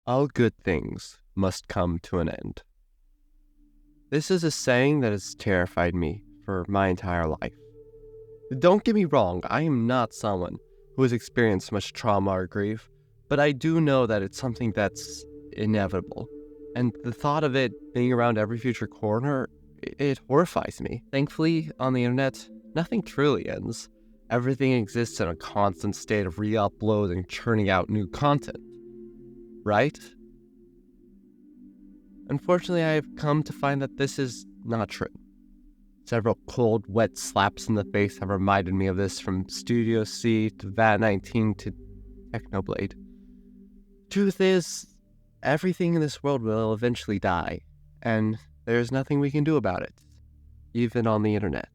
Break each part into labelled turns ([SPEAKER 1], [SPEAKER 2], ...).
[SPEAKER 1] All good things must come to an end. This is a saying that has terrified me for my entire life. Don't get me wrong, I am not someone who has experienced much trauma or grief, but I do know that it's something that's inevitable. And the thought of it being around every future corner, it horrifies me. Thankfully, on the internet, nothing truly ends. Everything exists in a constant state of re-upload and churning out new content. Right? Unfortunately, I have come to find that this is not true. Several cold, wet slaps in the face have reminded me of this, from Studio C to VAT-19 to Technoblade. Truth is, everything in this world will eventually die, and there's nothing we can do about it, even on the internet.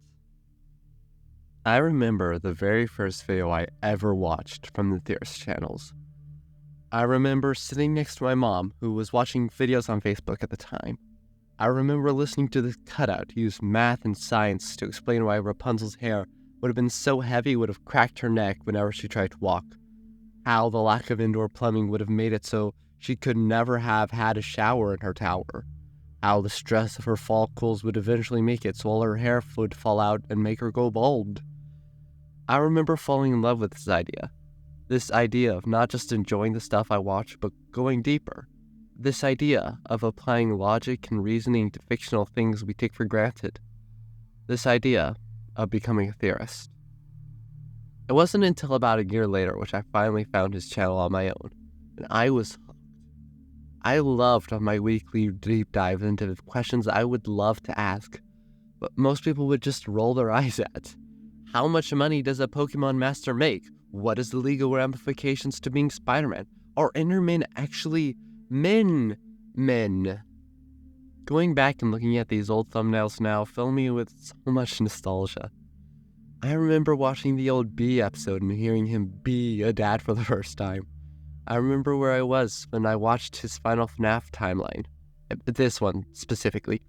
[SPEAKER 1] I remember the very first video I ever watched from the Theorist channels. I remember sitting next to my mom, who was watching videos on Facebook at the time. I remember listening to this cutout use math and science to explain why Rapunzel's hair would have been so heavy it would have cracked her neck whenever she tried to walk. How the lack of indoor plumbing would have made it so she could never have had a shower in her tower. How the stress of her follicles would eventually make it so all her hair would fall out and make her go bald. I remember falling in love with this idea. This idea of not just enjoying the stuff I watch, but going deeper. This idea of applying logic and reasoning to fictional things we take for granted. This idea of becoming a theorist. It wasn't until about a year later which I finally found his channel on my own, and I was hooked. I loved on my weekly deep dive into the questions I would love to ask, but most people would just roll their eyes at. How much money does a Pokemon master make? What is the legal ramifications to being Spider-Man? Are Endermen actually men? Going back and looking at these old thumbnails now fill me with so much nostalgia. I remember watching the old B episode and hearing him be a dad for the first time. I remember where I was when I watched his final FNAF timeline. This one, specifically.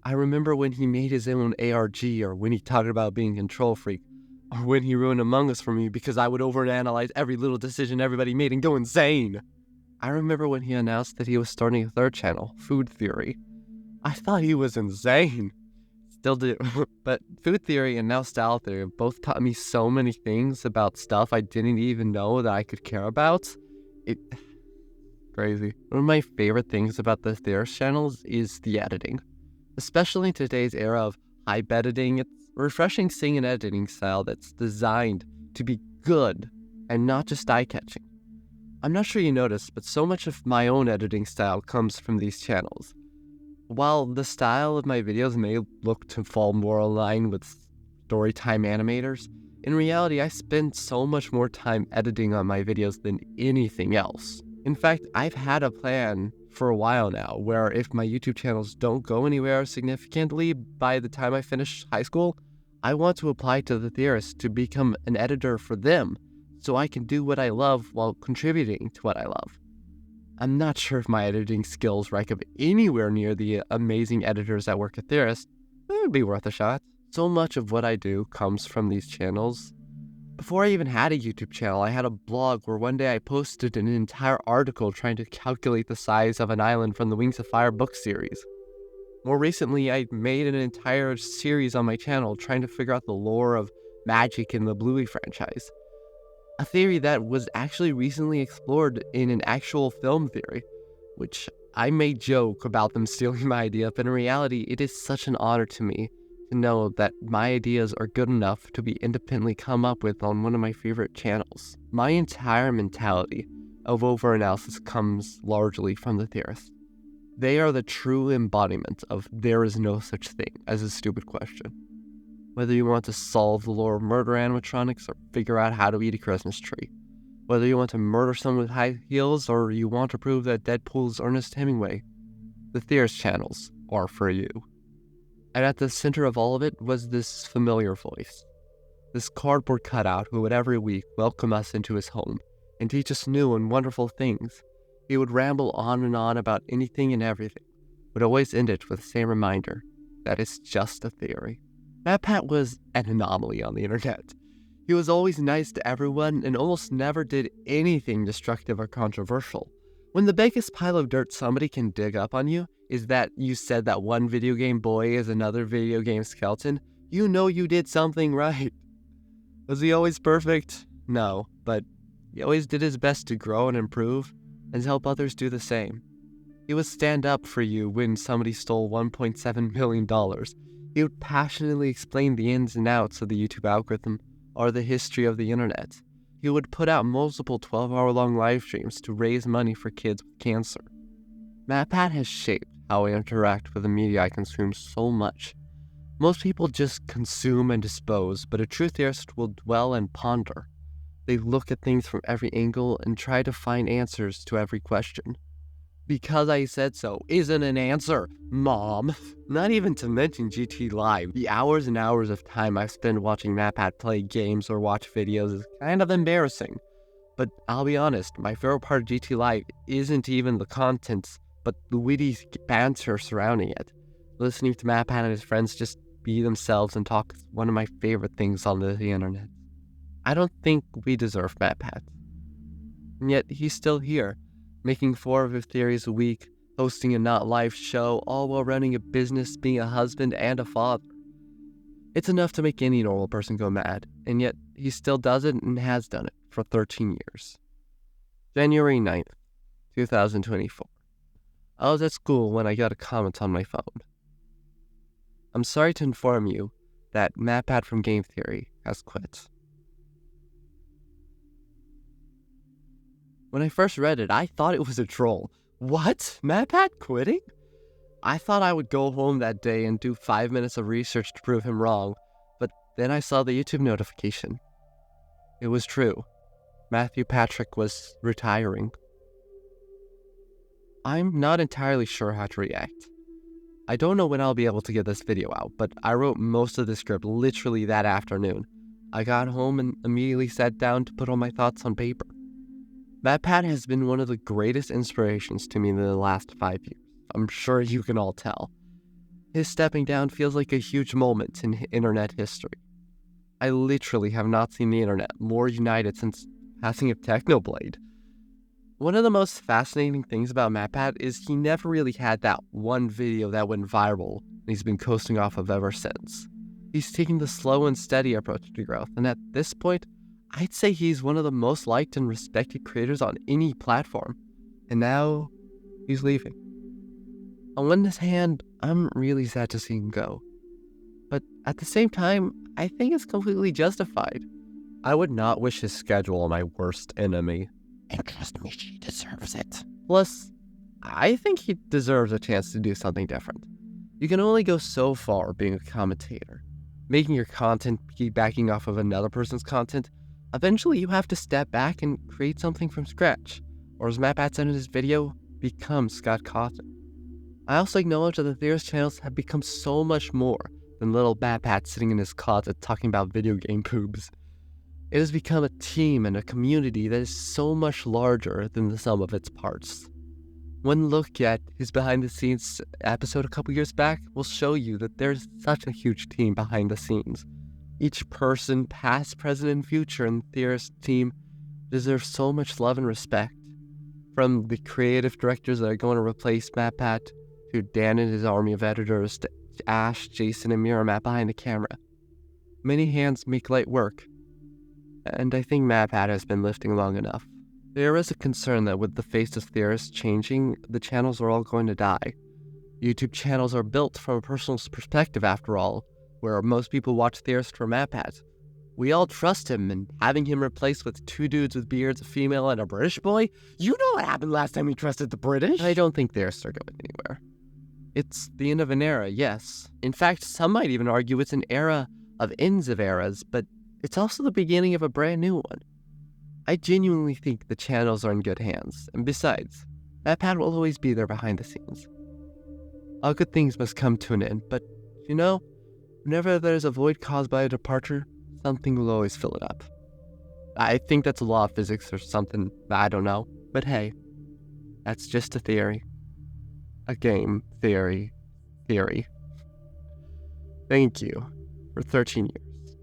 [SPEAKER 1] I remember when he made his own ARG, or when he talked about being a control freak, or when he ruined Among Us for me because I would overanalyze every little decision everybody made and go insane. I remember when he announced that he was starting a third channel, Food Theory. I thought he was insane. Still do. But Food Theory and now Style Theory have both taught me so many things about stuff I didn't even know that I could care about. Crazy. One of my favorite things about the Theorist channels is the editing. Especially in today's era of hype editing, it's refreshing seeing an editing style that's designed to be good and not just eye-catching. I'm not sure you noticed, but so much of my own editing style comes from these channels. While the style of my videos may look to fall more in line with storytime animators, in reality I spend so much more time editing on my videos than anything else. In fact, I've had a plan for a while now where if my YouTube channels don't go anywhere significantly by the time I finish high school, I want to apply to the Theorist to become an editor for them so I can do what I love while contributing to what I love. I'm not sure if my editing skills rank up anywhere near the amazing editors that work at Theorist, but it would be worth a shot. So much of what I do comes from these channels. Before I even had a YouTube channel, I had a blog where one day I posted an entire article trying to calculate the size of an island from the Wings of Fire book series. More recently, I made an entire series on my channel trying to figure out the lore of magic in the Bluey franchise. A theory that was actually recently explored in an actual film theory, which I may joke about them stealing my idea, but in reality, it is such an honor to me to know that my ideas are good enough to be independently come up with on one of my favorite channels. My entire mentality of overanalysis comes largely from the Theorists. They are the true embodiment of there is no such thing as a stupid question. Whether you want to solve the lore of murder animatronics or figure out how to eat a Christmas tree. Whether you want to murder someone with high heels or you want to prove that Deadpool's Ernest Hemingway. The Theorist channels are for you. And at the center of all of it was this familiar voice. This cardboard cutout who would every week welcome us into his home and teach us new and wonderful things. He would ramble on and on about anything and everything, but always end it with the same reminder that it's just a theory. MatPat was an anomaly on the internet. He was always nice to everyone and almost never did anything destructive or controversial, When the biggest pile of dirt somebody can dig up on you is that you said that one video game boy is another video game skeleton, you know you did something right. Was he always perfect? No, but he always did his best to grow and improve and help others do the same. He would stand up for you when somebody stole $1.7 million. He would passionately explain the ins and outs of the YouTube algorithm or the history of the internet. He would put out multiple 12-hour-long live streams to raise money for kids with cancer. MatPat has shaped how I interact with the media I consume so much. Most people just consume and dispose, but a true theorist will dwell and ponder. They look at things from every angle and try to find answers to every question. Because I said so isn't an answer, Mom. Not even to mention GT Live. The hours and hours of time I've spent watching MatPat play games or watch videos is kind of embarrassing. But I'll be honest, my favorite part of GT Live isn't even the content, but the witty banter surrounding it. Listening to MatPat and his friends just be themselves and talk is one of my favorite things on the internet. I don't think we deserve MatPat. And yet he's still here, making 4 of his theories a week, hosting a not live show, all while running a business, being a husband and a father. It's enough to make any normal person go mad, and yet he still does it and has done it for 13 years. January 9th, 2024. I was at school when I got a comment on my phone. I'm sorry to inform you that MatPat from Game Theory has quit. When I first read it, I thought it was a troll. What? MatPat quitting? I thought I would go home that day and do 5 minutes of research to prove him wrong, but then I saw the YouTube notification. It was true. Matthew Patrick was retiring. I'm not entirely sure how to react. I don't know when I'll be able to get this video out, but I wrote most of the script literally that afternoon. I got home and immediately sat down to put all my thoughts on paper. MatPat has been one of the greatest inspirations to me in the last 5 years. I'm sure you can all tell. His stepping down feels like a huge moment in internet history. I literally have not seen the internet more united since passing of Technoblade. One of the most fascinating things about MatPat is he never really had that one video that went viral, and he's been coasting off of ever since. He's taking the slow and steady approach to growth, and at this point, I'd say he's one of the most liked and respected creators on any platform. And now, he's leaving. On one hand, I'm really sad to see him go. But at the same time, I think it's completely justified. I would not wish his schedule on my worst enemy. And trust me, she deserves it. Plus, I think he deserves a chance to do something different. You can only go so far being a commentator. Making your content piggybacking off of another person's content, eventually you have to step back and create something from scratch. Or as MatPat said in his video, become Scott Cawthon. I also acknowledge that the Theorist channels have become so much more than little MatPat sitting in his closet talking about video game boobs. It has become a team and a community that is so much larger than the sum of its parts. One look at his behind-the-scenes episode a couple years back will show you that there's such a huge team behind the scenes. Each person, past, present, and future in the Theorist team deserves so much love and respect. From the creative directors that are going to replace MatPat, to Dan and his army of editors, to Ash, Jason, and Miramat behind the camera. Many hands make light work, and I think MatPat has been lifting long enough. There is a concern that with the face of Theorist changing, the channels are all going to die. YouTube channels are built from a personal perspective after all, where most people watch Theorist for MatPat. We all trust him, and having him replaced with 2 dudes with beards, a female, and a British boy? You know what happened last time we trusted the British? I don't think Theorists are going anywhere. It's the end of an era, yes. In fact, some might even argue it's an era of ends of eras, but it's also the beginning of a brand new one. I genuinely think the channels are in good hands, and besides, MatPat will always be there behind the scenes. All good things must come to an end, but, you know, whenever there's a void caused by a departure, something will always fill it up. I think that's a law of physics or something, I don't know, but hey, that's just a theory. A game theory. Thank you for 13 years.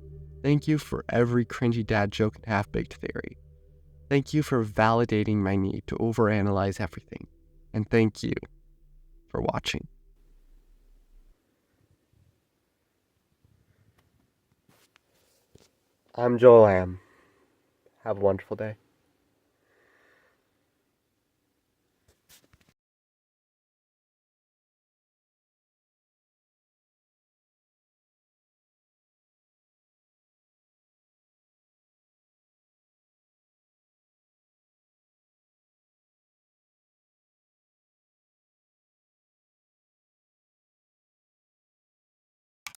[SPEAKER 1] Thank you for every cringy dad joke and half-baked theory. Thank you for validating my need to overanalyze everything. And thank you for watching. I'm Joel Lamb. Have a wonderful day.